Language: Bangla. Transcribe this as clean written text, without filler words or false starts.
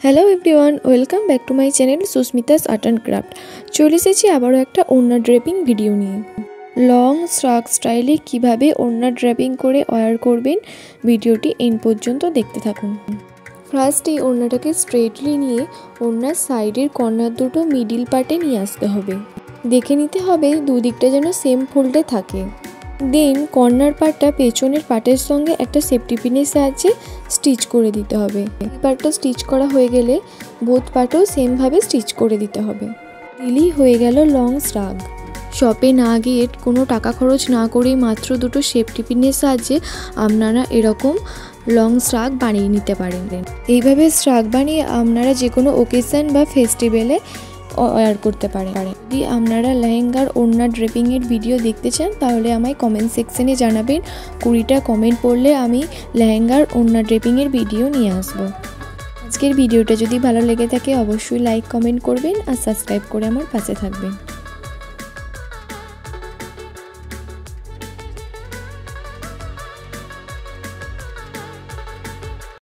Hello everyone, welcome back to my channel Susmita's art and craft. চলে এসেছি আবারও একটা ওড়না ড্রেপিং ভিডিও নিয়ে। লং শ্রাগ স্টাইলে কিভাবে ওড়না ড্রেপিং করে ওয়্যার করবেন, ভিডিওটি এন্ড পর্যন্ত দেখতে থাকুন। ফার্স্ট এই ওড়নাটাকে স্ট্রেটলি নিয়ে ওড়নার সাইডের কর্নার দুটো মিডিল পার্টে নিয়ে আসতে হবে। দেখে নিতে হবে দুদিকটা যেন সেম ফোল্ডে থাকে। দেন কর্নার পার্টটা পেছনের পার্টের সঙ্গে একটা সেফটি পিনের সাহায্যে স্টিচ করে দিতে হবে। এই পার্টটা স্টিচ করা হয়ে গেলে বোথ পার্টও সেমভাবে স্টিচ করে দিতে হবে। দিলেই হয়ে গেল লং শ্রাগ। শপে না গিয়ে কোনো টাকা খরচ না করেই মাত্র দুটো সেফটি পিনের সাহায্যে আপনারা এরকম লং শ্রাগ বানিয়ে নিতে পারেন। এইভাবে শ্রাগ বানিয়ে আপনারা যে কোনো ওকেশন বা ফেস্টিভ্যালে ওয়্যার করতে পারেন। যদি আপনারা লেহেঙ্গার ওড়না ড্রেপিংয়ের ভিডিও দেখতে চান তাহলে আমায় কমেন্ট সেকশনে জানাবেন। 20টা কমেন্ট পড়লে আমি লেহেঙ্গার ওড়না ড্রেপিংয়ের ভিডিও নিয়ে আসব। আজকের ভিডিওটা যদি ভালো লেগে থাকে অবশ্যই লাইক কমেন্ট করবেন আর সাবস্ক্রাইব করে আমার পাশে থাকবেন।